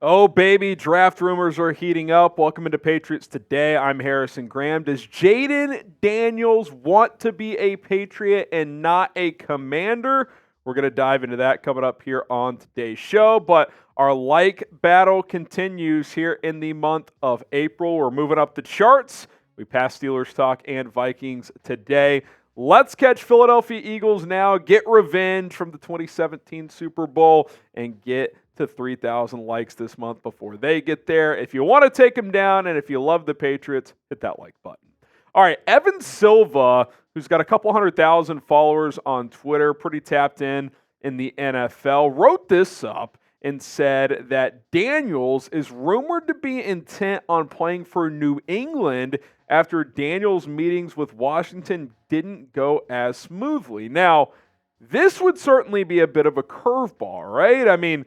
Oh, baby, draft rumors are heating up. Welcome into Patriots Today. I'm Harrison Graham. Does Jayden Daniels want to be a Patriot and not a Commander? We're going to dive into that coming up here on today's show. But our like battle continues here in the month of April. We're moving up the charts. We passed Steelers talk and Vikings today. Let's catch Philadelphia Eagles now, get revenge from the 2017 Super Bowl, and get to 3,000 likes this month before they get there. If you want to take them down and if you love the Patriots, hit that like button. All right, Evan Silva, who's got a couple 100,000 followers on Twitter, pretty tapped in the NFL, wrote this up and said that Daniels is rumored to be intent on playing for New England after Daniels' meetings with Washington didn't go as smoothly. Now, this would certainly be a bit of a curveball, right? I mean,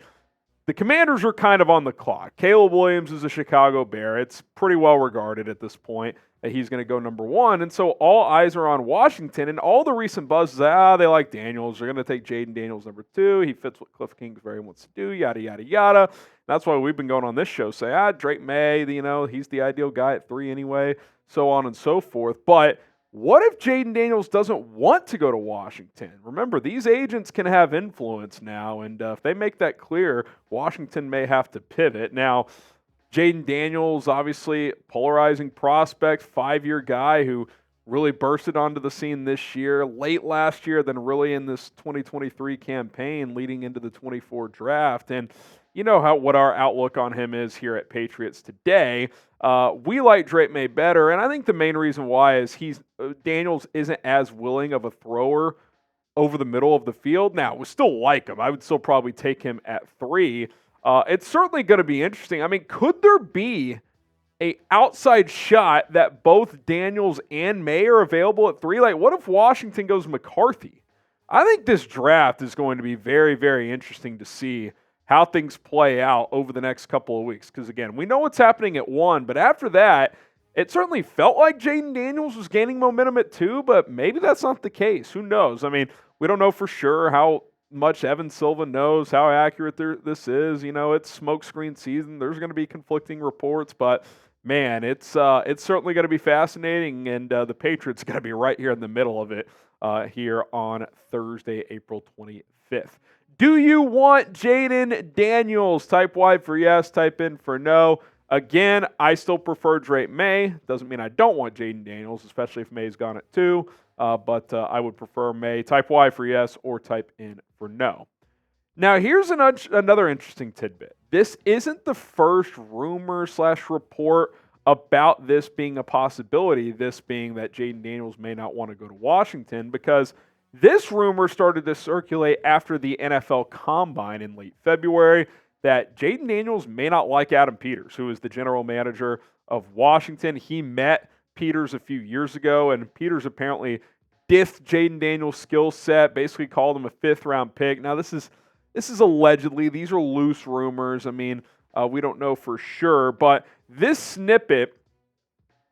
the Commanders are kind of on the clock. Caleb Williams is a Chicago Bear. It's pretty well regarded at this point that he's going to go number one. And so all eyes are on Washington, and all the recent buzz is they like Daniels. They're going to take Jayden Daniels number 2. He fits what Cliff Kingsbury wants to do, yada, yada, yada. That's why we've been going on this show, say, Drake Maye, he's the ideal guy at 3 anyway, so on and so forth. But what if Jayden Daniels doesn't want to go to Washington? Remember, these agents can have influence now, and if they make that clear, Washington may have to pivot. Now, Jayden Daniels, obviously polarizing prospect, 5-year guy who really bursted onto the scene this year, late last year, then really in this 2023 campaign leading into the 24 draft. And you know what our outlook on him is here at Patriots Today. We like Drake Maye better, and I think the main reason why is Daniels isn't as willing of a thrower over the middle of the field. Now, we still like him. I would still probably take him at 3. It's certainly going to be interesting. I mean, could there be a outside shot that both Daniels and Maye are available at 3? Like, what if Washington goes McCarthy? I think this draft is going to be very, very interesting to see how things play out over the next couple of weeks. Because, again, we know what's happening at 1, but after that, it certainly felt like Jayden Daniels was gaining momentum at 2, but maybe that's not the case. Who knows? I mean, we don't know for sure how much Evan Silva knows, how accurate this is. It's smokescreen season. There's going to be conflicting reports, but man, it's certainly going to be fascinating, and the Patriots are going to be right here in the middle of it here on Thursday, April 25th. Do you want Jayden Daniels? Type Y for yes, type in for no. Again, I still prefer Drake Maye. Doesn't mean I don't want Jayden Daniels, especially if Maye's gone at 2. But I would prefer Maye. Type Y for yes or type in for no. Now, here's another interesting tidbit. This isn't the first rumor/report about this being a possibility, this being that Jayden Daniels may not want to go to Washington, because this rumor started to circulate after the NFL Combine in late February that Jayden Daniels may not like Adam Peters, who is the general manager of Washington. He met Peters a few years ago, and Peters apparently dissed Jayden Daniels' skill set, basically called him a 5th-round pick. Now, this is allegedly. These are loose rumors. I mean, we don't know for sure, but this snippet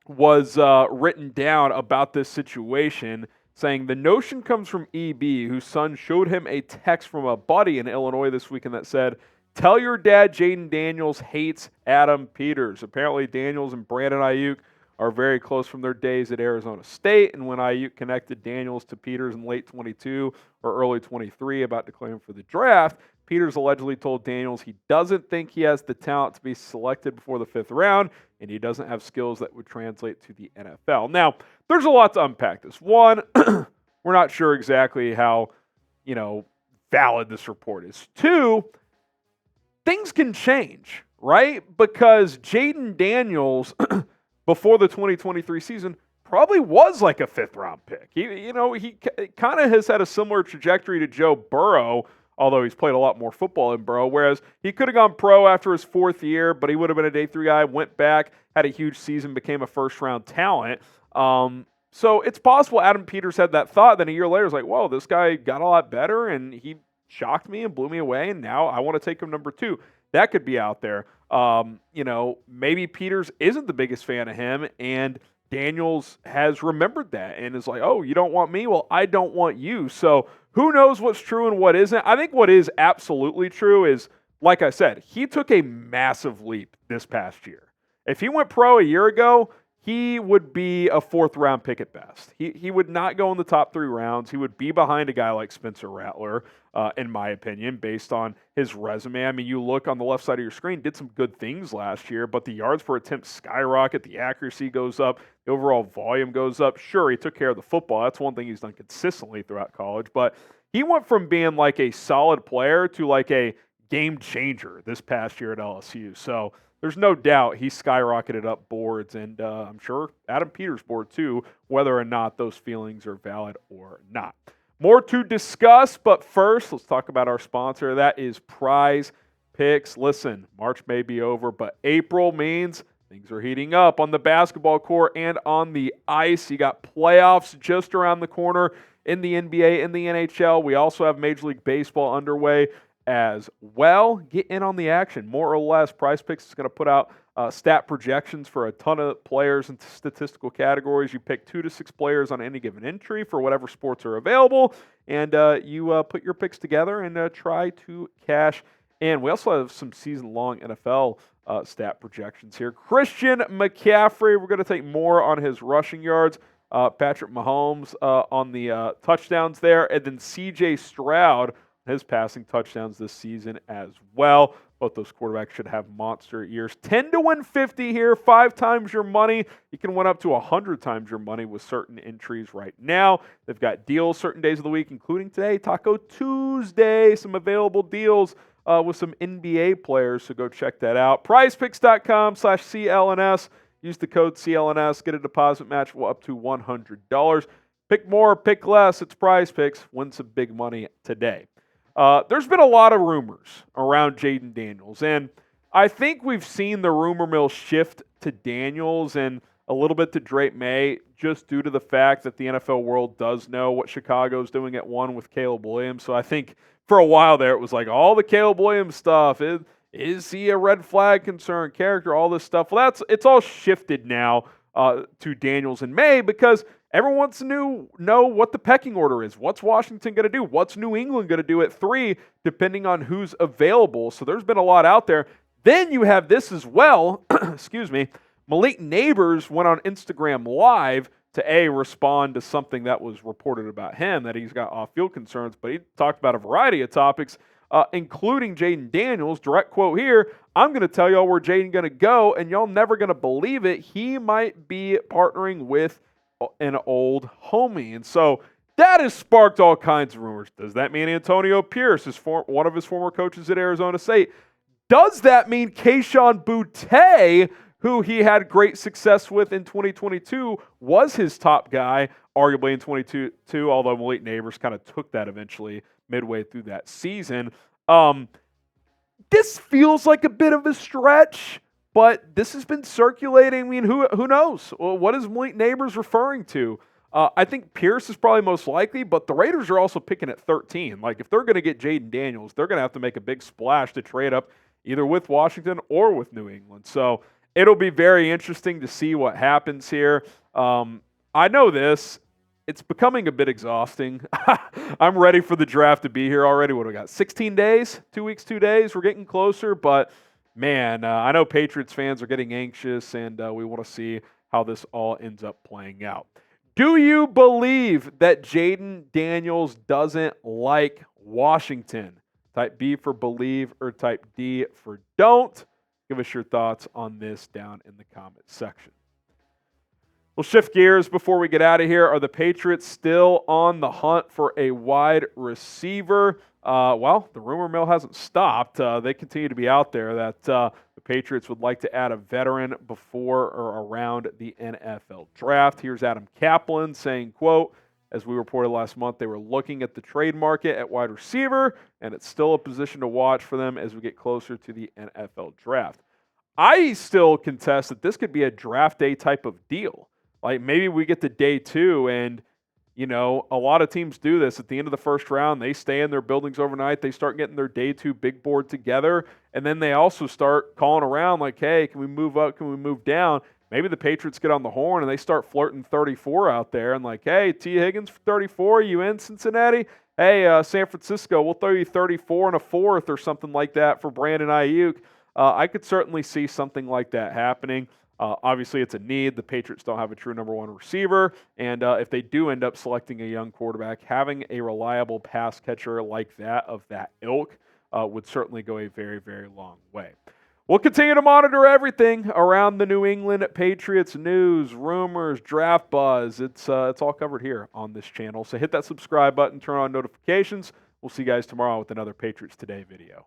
was written down about this situation, saying the notion comes from EB, whose son showed him a text from a buddy in Illinois this weekend that said, "Tell your dad Jayden Daniels hates Adam Peters." Apparently, Daniels and Brandon Ayuk are very close from their days at Arizona State, and when Ayuk connected Daniels to Peters in late 22 or early 23 about declaring for the draft, Peters allegedly told Daniels he doesn't think he has the talent to be selected before the 5th round, and he doesn't have skills that would translate to the NFL. Now, there's a lot to unpack this. One, we're not sure exactly how, valid this report is. 2, things can change, right? Because Jayden Daniels, before the 2023 season, probably was like a 5th-round pick. He kind of has had a similar trajectory to Joe Burrow, although he's played a lot more football than Burrow, whereas he could have gone pro after his 4th year, but he would have been a day 3 guy, went back, had a huge season, became a first-round talent. So it's possible Adam Peters had that thought, then a year later is like, whoa, this guy got a lot better, and he shocked me and blew me away, and now I want to take him number 2. That could be out there. Maybe Peters isn't the biggest fan of him, and Daniels has remembered that and is like, oh, you don't want me? Well, I don't want you. So who knows what's true and what isn't? I think what is absolutely true is like I said, he took a massive leap this past year. If he went pro a year ago, he would be a 4th-round pick at best. He would not go in the top 3 rounds. He would be behind a guy like Spencer Rattler, in my opinion, based on his resume. I mean, you look on the left side of your screen, did some good things last year, but the yards per attempt skyrocket, the accuracy goes up, the overall volume goes up. Sure, he took care of the football. That's one thing he's done consistently throughout college, but he went from being like a solid player to like a game changer this past year at LSU. So there's no doubt he skyrocketed up boards, and I'm sure Adam Peters' board too, whether or not those feelings are valid or not. More to discuss, but first, let's talk about our sponsor. That is Prize Picks. Listen, March may be over, but April means things are heating up on the basketball court and on the ice. You got playoffs just around the corner in the NBA, in the NHL. We also have Major League Baseball underway as well. Get in on the action. More or less, Prize Picks is going to put out stat projections for a ton of players in statistical categories. You pick 2 to 6 players on any given entry for whatever sports are available, and you put your picks together and try to cash in. We also have some season-long NFL stat projections here. Christian McCaffrey, we're going to take more on his rushing yards. Patrick Mahomes on the touchdowns there, and then C.J. Stroud, his passing touchdowns this season as well. Both those quarterbacks should have monster years. 10 to win 50 here, 5 times your money. You can win up to 100 times your money with certain entries right now. They've got deals certain days of the week, including today, Taco Tuesday. Some available deals with some NBA players, so go check that out. PrizePicks.com/CLNS. Use the code CLNS. Get a deposit match up to $100. Pick more, pick less. It's Prize Picks. Win some big money today. There's been a lot of rumors around Jayden Daniels, and I think we've seen the rumor mill shift to Daniels and a little bit to Drake Maye just due to the fact that the NFL world does know what Chicago's doing at 1 with Caleb Williams. So I think for a while there it was like all the Caleb Williams stuff. Is he a red flag concern character, all this stuff? Well, it's all shifted now to Daniels and Maye because everyone wants to know what the pecking order is. What's Washington going to do? What's New England going to do at 3, depending on who's available? So there's been a lot out there. Then you have this as well. Excuse me. Malik Neighbors went on Instagram Live to respond to something that was reported about him, that he's got off-field concerns, but he talked about a variety of topics, including Jayden Daniels. Direct quote here, "I'm going to tell y'all where Jayden going to go, and y'all never going to believe it. He might be partnering with an old homie." And so that has sparked all kinds of rumors. Does that mean Antonio Pierce, one of his former coaches at Arizona State? Does that mean Kayshon Boutte, who he had great success with in 2022, was his top guy, arguably in 2022, although Malik Neighbors kind of took that eventually midway through that season? This feels like a bit of a stretch, but this has been circulating. I mean, who knows? Well, what is Malik Neighbors referring to? I think Pierce is probably most likely, but the Raiders are also picking at 13. Like, if they're going to get Jayden Daniels, they're going to have to make a big splash to trade up either with Washington or with New England. So it'll be very interesting to see what happens here. I know this. It's becoming a bit exhausting. I'm ready for the draft to be here already. What do we got? 16 days? 2 weeks, 2 days? We're getting closer, but man, I know Patriots fans are getting anxious, and we want to see how this all ends up playing out. Do you believe that Jayden Daniels doesn't like Washington? Type B for believe or type D for don't. Give us your thoughts on this down in the comments section. We'll shift gears before we get out of here. Are the Patriots still on the hunt for a wide receiver? Well, the rumor mill hasn't stopped. They continue to be out there that the Patriots would like to add a veteran before or around the NFL draft. Here's Adam Kaplan saying, quote, "As we reported last month, they were looking at the trade market at wide receiver, and it's still a position to watch for them as we get closer to the NFL draft." I still contest that this could be a draft day type of deal. Like, maybe we get to day 2 and, you know, a lot of teams do this at the end of the first round. They stay in their buildings overnight. They start getting their day 2 big board together. And then they also start calling around like, hey, can we move up? Can we move down? Maybe the Patriots get on the horn and they start flirting 34 out there and like, hey, T. Higgins for 34, you in Cincinnati? hey, San Francisco, we'll throw you 34 and a fourth or something like that for Brandon Ayuk. I could certainly see something like that happening. Obviously, it's a need. The Patriots don't have a true number one receiver. And if they do end up selecting a young quarterback, having a reliable pass catcher like that of that ilk would certainly go a very, very long way. We'll continue to monitor everything around the New England Patriots news, rumors, draft buzz. It's all covered here on this channel. So hit that subscribe button, turn on notifications. We'll see you guys tomorrow with another Patriots Today video.